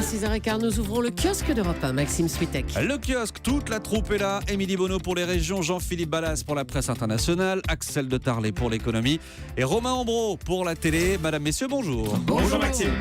À 6h15, nous ouvrons le kiosque d'Europe 1. Maxime Switek. Le kiosque, toute la troupe est là. Émilie Bonneau pour les régions, Jean-Philippe Ballas pour la presse internationale, Axel de Tarlet pour l'économie et Romain Ambro pour la télé. Madame, messieurs, bonjour. Bonjour Maxime.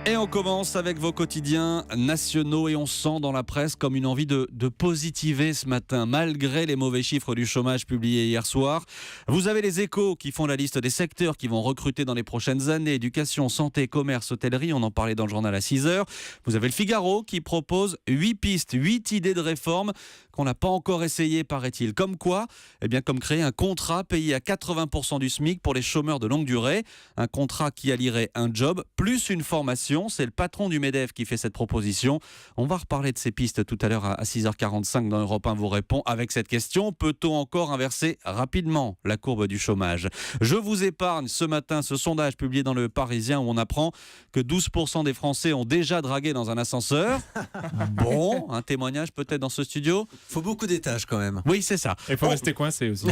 Et on commence avec vos quotidiens nationaux et on sent dans la presse comme une envie de positiver ce matin, malgré les mauvais chiffres du chômage publiés hier soir. Vous avez les Échos qui font la liste des secteurs qui vont recruter dans les prochaines années, éducation, santé, commerce, hôtellerie, on en parlait dans le journal à 6h. Vous avez le Figaro qui propose 8 pistes, 8 idées de réforme qu'on n'a pas encore essayé, paraît-il. Comme quoi ? Eh bien, comme créer un contrat payé à 80% du SMIC pour les chômeurs de longue durée. Un contrat qui allierait un job plus une formation. C'est le patron du MEDEF qui fait cette proposition. On va reparler de ces pistes tout à l'heure à 6h45 dans Europe 1 vous répond avec cette question. Peut-on encore inverser rapidement la courbe du chômage ? Je vous épargne ce matin ce sondage publié dans le Parisien où on apprend que 12% des Français ont déjà dragué dans un ascenseur. Bon, un témoignage peut-être dans ce studio ? Faut beaucoup d'étages quand même. Oui, c'est ça. Il faut rester coincé aussi.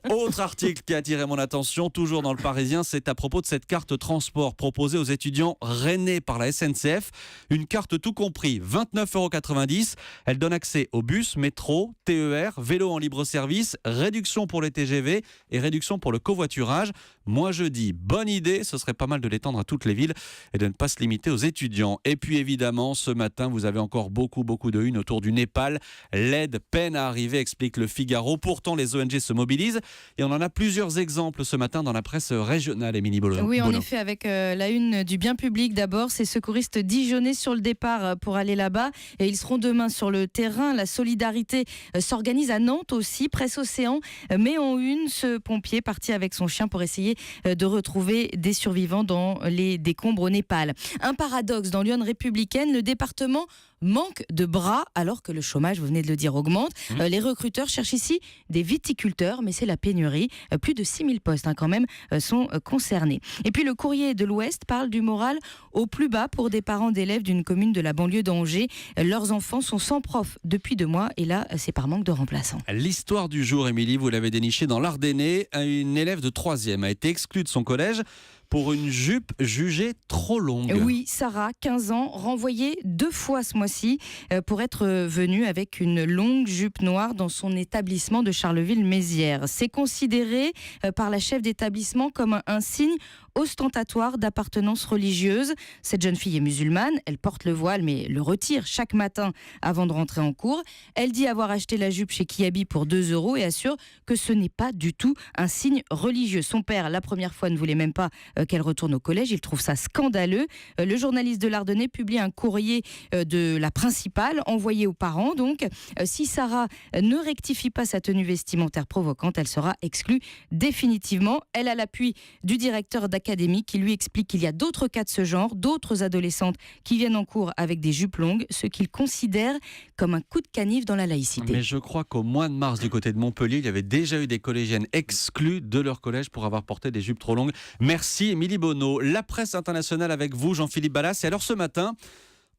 Autre article qui a attiré mon attention, toujours dans le Parisien, c'est à propos de cette carte transport proposée aux étudiants rennais par la SNCF. Une carte tout compris, 29,90 €. Elle donne accès aux bus, métro, TER, vélo en libre service, réduction pour les TGV et réduction pour le covoiturage. Moi je dis, bonne idée, ce serait pas mal de l'étendre à toutes les villes et de ne pas se limiter aux étudiants. Et puis évidemment, ce matin, vous avez encore beaucoup de une autour du Népal. L'aide peine à arriver, explique le Figaro. Pourtant, les ONG se mobilisent et on en a plusieurs exemples ce matin dans la presse régionale, Émilie Bonneau. Oui, en effet, avec la une du bien public d'abord, ces secouristes dijonnais sur le départ pour aller là-bas et ils seront demain sur le terrain. La solidarité s'organise à Nantes aussi, Presse Océan, mais en une, ce pompier parti avec son chien pour essayer de retrouver des survivants dans les décombres au Népal. Un paradoxe dans l'Union républicaine, le département manque de bras alors que le chômage, vous venez de le dire, augmente. Les recruteurs cherchent ici des viticulteurs, mais c'est la pénurie. Plus de 6000 postes quand même sont concernés. Et puis le Courrier de l'Ouest parle du moral au plus bas pour des parents d'élèves d'une commune de la banlieue d'Angers. Leurs enfants sont sans prof depuis 2 mois et là, c'est par manque de remplaçants. L'histoire du jour, Émilie, vous l'avez dénichée dans l'Ardennais. Une élève de 3e a été exclue de son collège pour une jupe jugée trop longue. Oui, Sarah, 15 ans, renvoyée 2 fois ce mois-ci pour être venue avec une longue jupe noire dans son établissement de Charleville-Mézières. C'est considéré par la chef d'établissement comme un signe ostentatoire d'appartenance religieuse. Cette jeune fille est musulmane, elle porte le voile mais le retire chaque matin avant de rentrer en cours. Elle dit avoir acheté la jupe chez Kiabi pour 2 € et assure que ce n'est pas du tout un signe religieux. Son père, la première fois, ne voulait même pas qu'elle retourne au collège. Il trouve ça scandaleux. Le journaliste de l'Ardennais publie un courrier de la principale envoyé aux parents. Donc, si Sarah ne rectifie pas sa tenue vestimentaire provocante, elle sera exclue définitivement. Elle a l'appui du directeur d'académie qui lui explique qu'il y a d'autres cas de ce genre, d'autres adolescentes qui viennent en cours avec des jupes longues, ce qu'il considère comme un coup de canif dans la laïcité. Mais je crois qu'au mois de mars, du côté de Montpellier, il y avait déjà eu des collégiennes exclues de leur collège pour avoir porté des jupes trop longues. Merci Émilie Bonneau. La presse internationale avec vous, Jean-Philippe Ballas. Et alors ce matin,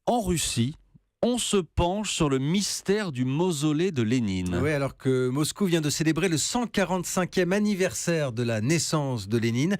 en Russie, on se penche sur le mystère du mausolée de Lénine. Oui, alors que Moscou vient de célébrer le 145e anniversaire de la naissance de Lénine.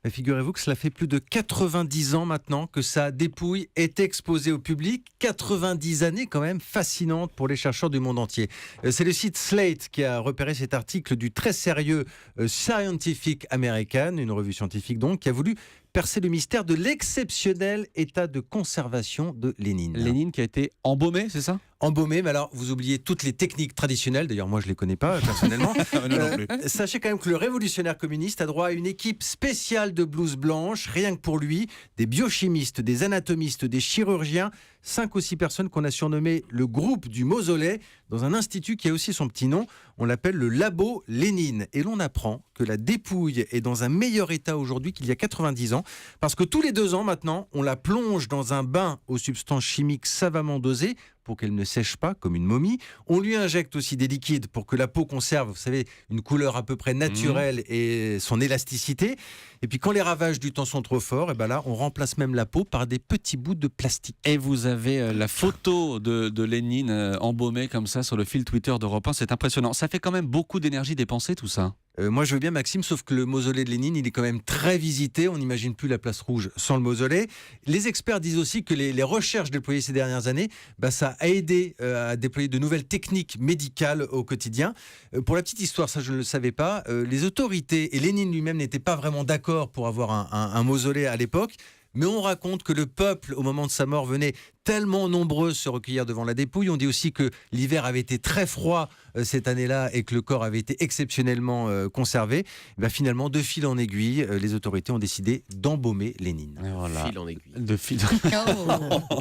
Mais figurez-vous que cela fait plus de 90 ans maintenant que sa dépouille est exposée au public. 90 années quand même fascinantes pour les chercheurs du monde entier. C'est le site Slate qui a repéré cet article du très sérieux Scientific American, une revue scientifique donc, qui a voulu percer le mystère de l'exceptionnel état de conservation de Lénine. Lénine qui a été embaumé, c'est ça ? Embaumé, mais alors vous oubliez toutes les techniques traditionnelles, d'ailleurs moi je ne les connais pas personnellement. Non plus. Sachez quand même que le révolutionnaire communiste a droit à une équipe spéciale de blouse blanche, rien que pour lui, des biochimistes, des anatomistes, des chirurgiens, 5 ou 6 personnes qu'on a surnommé le groupe du mausolée, dans un institut qui a aussi son petit nom, on l'appelle le Labo Lénine. Et l'on apprend que la dépouille est dans un meilleur état aujourd'hui qu'il y a 90 ans, parce que tous les 2 ans maintenant, on la plonge dans un bain aux substances chimiques savamment dosées, pour qu'elle ne sèche pas comme une momie. On lui injecte aussi des liquides pour que la peau conserve, vous savez, une couleur à peu près naturelle et son élasticité. Et puis quand les ravages du temps sont trop forts, et ben là, on remplace même la peau par des petits bouts de plastique. Et vous avez la photo de Lénine embaumée comme ça sur le fil Twitter d'Europe 1. C'est impressionnant. Ça fait quand même beaucoup d'énergie dépensée tout ça. Moi, je veux bien, Maxime, sauf que le mausolée de Lénine, il est quand même très visité. On n'imagine plus la place rouge sans le mausolée. Les experts disent aussi que les recherches déployées ces dernières années, ça a aidé à déployer de nouvelles techniques médicales au quotidien. Pour la petite histoire, ça je ne le savais pas, les autorités et Lénine lui-même n'étaient pas vraiment d'accord pour avoir un mausolée à l'époque. Mais on raconte que le peuple, au moment de sa mort, venait tellement nombreux se recueillir devant la dépouille. On dit aussi que l'hiver avait été très froid cette année-là et que le corps avait été exceptionnellement conservé. Finalement, de fil en aiguille, les autorités ont décidé d'embaumer Lénine. Voilà. Fil en aiguille. De fil.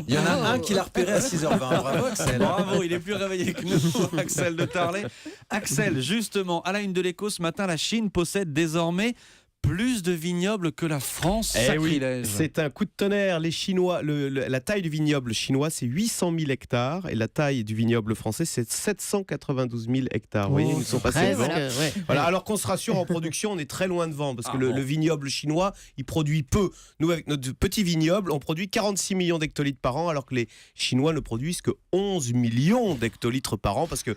Il y en a un qui l'a repéré à 6h20. Bravo, Axel. Bravo, il est plus réveillé que nous, Axel de Tarlet. Axel, justement, à la une de l'Écho ce matin, la Chine possède désormais plus de vignobles que la France. Sacrilège. C'est un coup de tonnerre. Les Chinois, la taille du vignoble chinois, c'est 800 000 hectares et la taille du vignoble français, c'est 792 000 hectares. Vous voyez, ils sont passés devant. Voilà. Alors qu'on se rassure, en production, on est très loin devant parce que le vignoble chinois, il produit peu. Nous, avec notre petit vignoble, on produit 46 millions d'hectolitres par an, alors que les Chinois ne produisent que 11 millions d'hectolitres par an parce que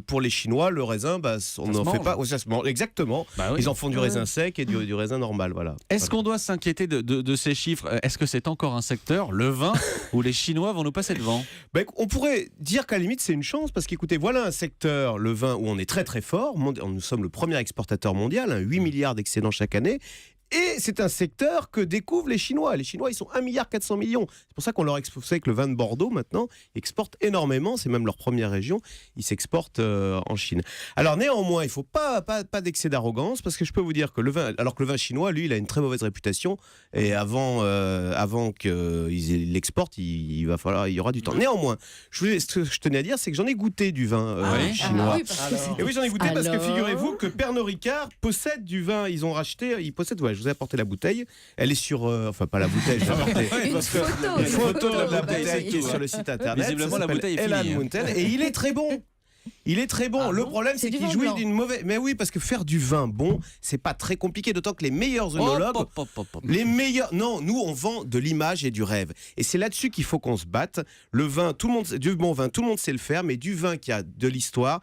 pour les Chinois, le raisin, on n'en fait pas. Ça se mange. Exactement. Ils en font du raisin sec et du raisin normal. Voilà. Est-ce qu'on doit s'inquiéter de ces chiffres ? Est-ce que c'est encore un secteur, le vin, où les Chinois vont nous passer devant ? On pourrait dire qu'à la limite, c'est une chance parce qu'écoutez, voilà un secteur, le vin, où on est très très fort. Nous sommes le premier exportateur mondial, 8 milliards d'excédents chaque année. Et c'est un secteur que découvrent les Chinois. Les Chinois, ils sont 1,4 milliard. C'est pour ça qu'on leur exporte que le vin de Bordeaux, maintenant, exporte énormément. C'est même leur première région. Ils s'exportent en Chine. Alors néanmoins, il ne faut pas d'excès d'arrogance parce que je peux vous dire que le vin chinois, lui, il a une très mauvaise réputation. Et avant qu'ils l'exportent, il y aura du temps. Néanmoins, ce que je tenais à dire, c'est que j'en ai goûté du vin chinois. Et oui, j'en ai goûté parce que figurez-vous que Pernod Ricard possède du vin. Ils possèdent, je vous ai apporté la bouteille. Elle est sur... pas la bouteille, j'ai apporté... Une photo de la bouteille qui est sur le site internet. Visiblement, la bouteille est finie. Mountain, et il est très bon. Il est très bon. Le problème, c'est qu'il jouit d'une mauvaise. Mais oui, parce que faire du vin bon, c'est pas très compliqué. D'autant que les meilleurs œnologues, les meilleurs. Non, nous, on vend de l'image et du rêve. Et c'est là-dessus qu'il faut qu'on se batte. Le vin, du bon vin, tout le monde sait le faire, mais du vin qui a de l'histoire,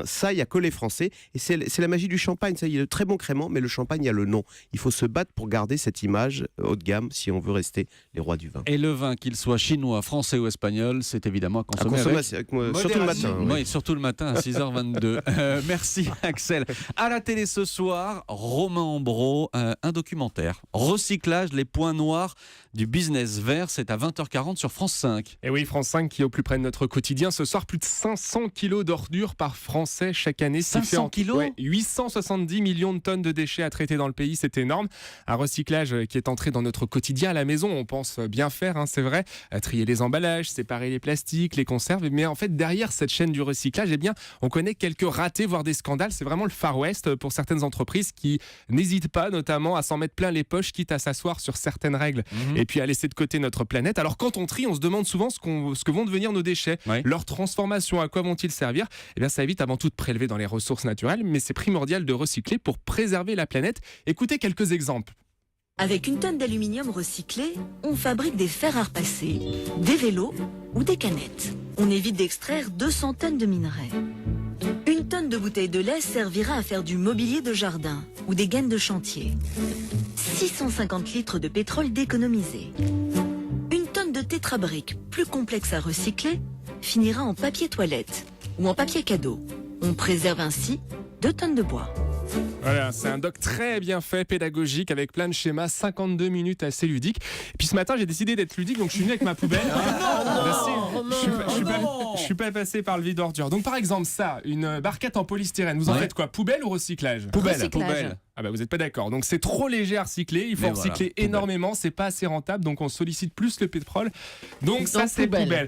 ça, il y a que les Français. Et c'est la magie du champagne. Ça, il y a de très bon crément, mais le champagne, il y a le nom. Il faut se battre pour garder cette image haut de gamme si on veut rester les rois du vin. Et le vin, qu'il soit chinois, français ou espagnol, c'est évidemment à consommer surtout le matin. Oui, surtout le matin à 6h22. Merci Axel. À la télé ce soir, Romain Ambro, un documentaire. Recyclage, les points noirs du business vert. C'est à 20h40 sur France 5. Et oui, France 5 qui est au plus près de notre quotidien. Ce soir, plus de 500 kilos d'ordures par Français chaque année. 500 kilos 870 millions de tonnes de déchets à traiter dans le pays. C'est énorme. Un recyclage qui est entré dans notre quotidien à la maison. On pense bien faire, c'est vrai. Trier les emballages, séparer les plastiques, les conserves. Mais en fait, derrière cette chaîne du recyclage, on connaît quelques ratés, voire des scandales. C'est vraiment le Far West pour certaines entreprises qui n'hésitent pas notamment à s'en mettre plein les poches, quitte à s'asseoir sur certaines règles et puis à laisser de côté notre planète. Alors quand on trie, on se demande souvent ce que vont devenir nos déchets, leur transformation, à quoi vont-ils servir. Ça évite avant tout de prélever dans les ressources naturelles, mais c'est primordial de recycler pour préserver la planète. Écoutez quelques exemples. Avec une tonne d'aluminium recyclé, on fabrique des fers à repasser, des vélos ou des canettes. On évite d'extraire 200 tonnes de minerais. Une tonne de bouteilles de lait servira à faire du mobilier de jardin ou des gaines de chantier. 650 litres de pétrole d'économiser. Une tonne de tétrabriques, plus complexe à recycler, finira en papier toilette ou en papier cadeau. On préserve ainsi 2 tonnes de bois. Voilà, c'est un doc très bien fait, pédagogique, avec plein de schémas, 52 minutes assez ludiques. Et puis ce matin, j'ai décidé d'être ludique, donc je suis venu avec ma poubelle. Je suis pas passé par le vide d'ordures. Donc par exemple, ça, une barquette en polystyrène, vous en faites quoi ? Poubelle ou recyclage ? Poubelle. Ah vous n'êtes pas d'accord. Donc c'est trop léger à recycler, il faut recycler énormément, c'est pas assez rentable, donc on sollicite plus le pétrole. Donc ça c'est poubelle.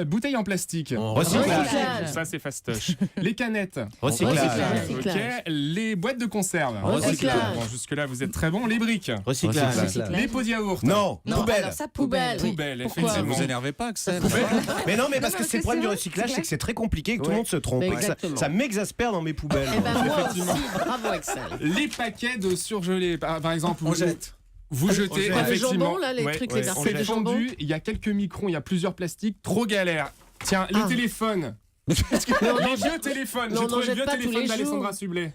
Bouteille en plastique. Recyclage. Ça c'est fastoche. Les canettes. Recyclage. Ok. Les boîtes de conserve. Recyclage. Bon, jusque-là vous êtes très bons. Les briques. Recyclage. Les pots de yaourt. Non, poubelle. Alors ça, poubelle. Poubelle, Pourquoi effectivement. Vous énervez pas, Axel. Mais non, mais parce que c'est le problème du recyclage, c'est que c'est très compliqué et que tout le monde se trompe. Ça m'exaspère dans mes poubelles. Moi aussi, bravo Axel. Les paquets de surgelés, par exemple. On jette. Vous jetez, Quoi, le effectivement. jambon, là, les trucs, les arceaux C'est de jambon. fondu, il y a quelques microns, il y a plusieurs plastiques, trop galère. Tiens, les Ah. téléphones. Mais on Les en vieux téléphones. mais J'ai on trouvé en le jette vieux pas tous téléphone les d'Alessandra jours. Sublet.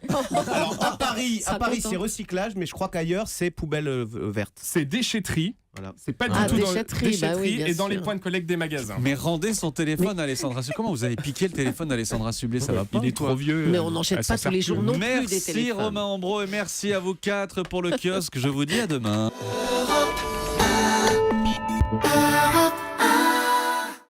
Alors à Paris, Ça compte, c'est hein. recyclage, mais je crois qu'ailleurs c'est poubelle verte. C'est déchetterie. Voilà. C'est pas du Ah, tout déchetterie, bah oui, bien et dans sûr. les points de collecte des magasins. Mais rendez son téléphone à Alessandra Sublet. Comment vous avez piqué le téléphone d'Alessandra Sublet? Ça va pas? Il est quoi trop vieux. Mais on n'en jette elle s'en pas tous sert les plus. jours non plus des Merci téléphones. Romain Ambro et merci à vous 4 pour le kiosque. Je vous dis à demain. Europe